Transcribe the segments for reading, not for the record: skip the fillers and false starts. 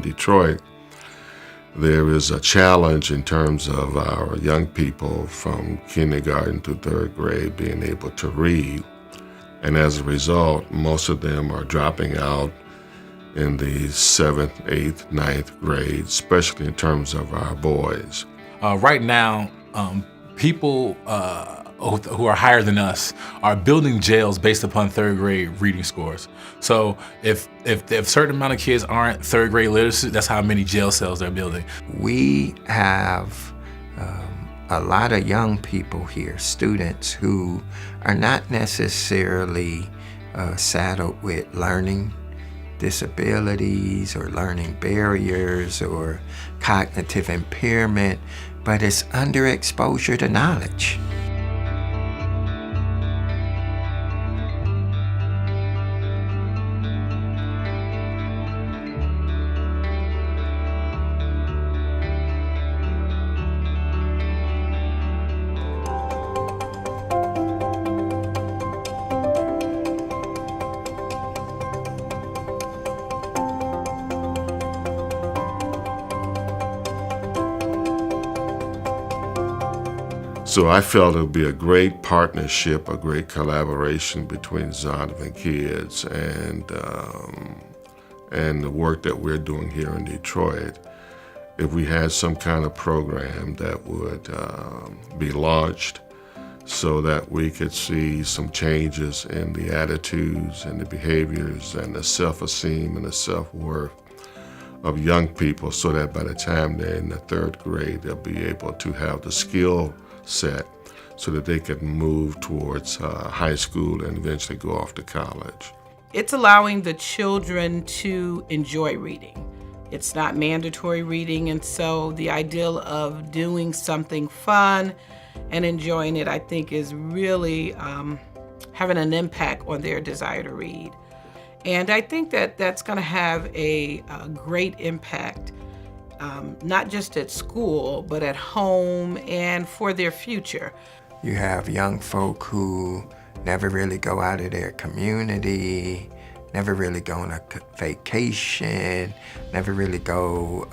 Detroit, there is a challenge in terms of our young people from kindergarten to third grade being able to read. And as a result, most of them are dropping out in the 7th, 8th, 9th grade, especially in terms of our boys. Right now, people who are higher than us are building jails based upon third grade reading scores. So if a certain amount of kids aren't third grade literacy, that's how many jail cells they're building. We have a lot of young people here, students who are not necessarily saddled with learning disabilities or learning barriers or cognitive impairment, but it's underexposure to knowledge. So I felt it would be a great partnership, a great collaboration between Zonderkidz and the work that we're doing here in Detroit. If we had some kind of program that would be launched so that we could see some changes in the attitudes and the behaviors and the self-esteem and the self-worth of young people, so that by the time they're in the third grade, they'll be able to have the skill set so that they can move towards high school and eventually go off to college. It's allowing the children to enjoy reading. It's not mandatory reading, and so the ideal of doing something fun and enjoying it, I think, is really having an impact on their desire to read. And I think that that's going to have a great impact, not just at school, but at home and for their future. You have young folk who never really go out of their community, never really go on a vacation, never really go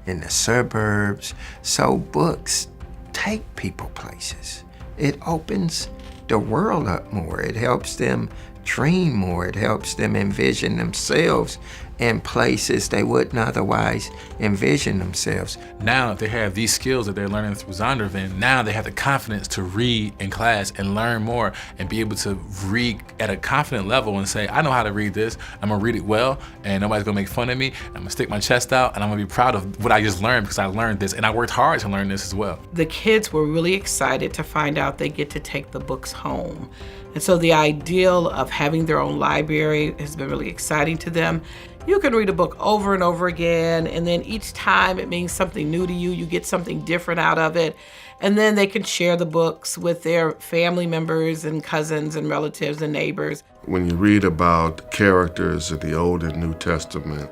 in the suburbs. So books take people places. It opens the world up more. It helps them dream more. It helps them envision themselves in places they wouldn't otherwise envision themselves. Now that they have these skills that they're learning through Zonderkidz, now they have the confidence to read in class and learn more and be able to read at a confident level and say, I know how to read this, I'm gonna read it well, and nobody's gonna make fun of me, I'm gonna stick my chest out, and I'm gonna be proud of what I just learned because I learned this, and I worked hard to learn this as well. The kids were really excited to find out they get to take the books home. And so the ideal of having their own library has been really exciting to them. You can read a book over and over again, and then each time it means something new to you. You get something different out of it. And then they can share the books with their family members and cousins and relatives and neighbors. When you read about characters in the Old and New Testament,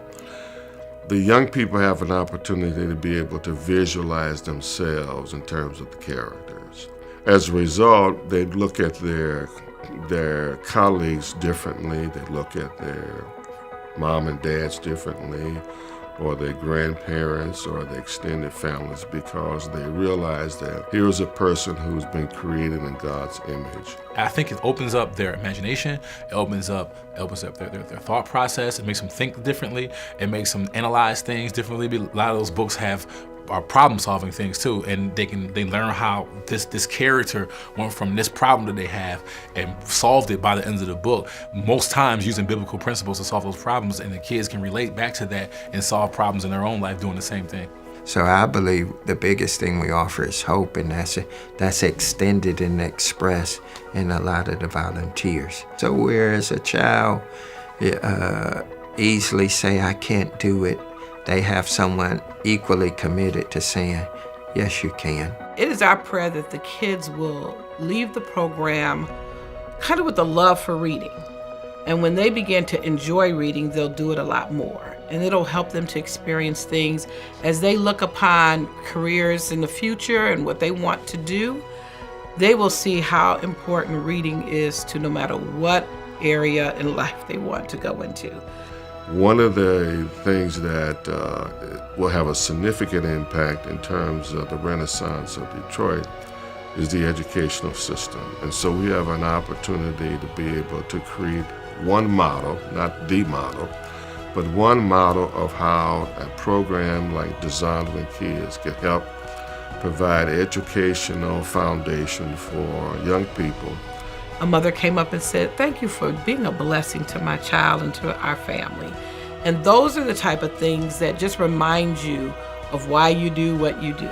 the young people have an opportunity to be able to visualize themselves in terms of the characters. As a result, they look at their colleagues differently. They look at their mom and dads differently, or their grandparents or the extended families, because they realize that here's a person who's been created in God's image. I think it opens up their imagination, it opens up their thought process, it makes them think differently, it makes them analyze things differently. A lot of those books are problem-solving things too, and they learn how this character went from this problem that they have and solved it by the end of the book, most times using biblical principles to solve those problems, and the kids can relate back to that and solve problems in their own life doing the same thing. So I believe the biggest thing we offer is hope, and that's extended and expressed in a lot of the volunteers. So whereas a child easily say, I can't do it, they have someone equally committed to saying, yes, you can. It is our prayer that the kids will leave the program kind of with a love for reading. And when they begin to enjoy reading, they'll do it a lot more. And it'll help them to experience things as they look upon careers in the future and what they want to do. They will see how important reading is to no matter what area in life they want to go into. One of the things that will have a significant impact in terms of the renaissance of Detroit is the educational system. And so we have an opportunity to be able to create one model, not the model, but one model of how a program like the Zonderkidz can help provide educational foundation for young people. A mother came up and said, "Thank you for being a blessing to my child and to our family." And those are the type of things that just remind you of why you do what you do.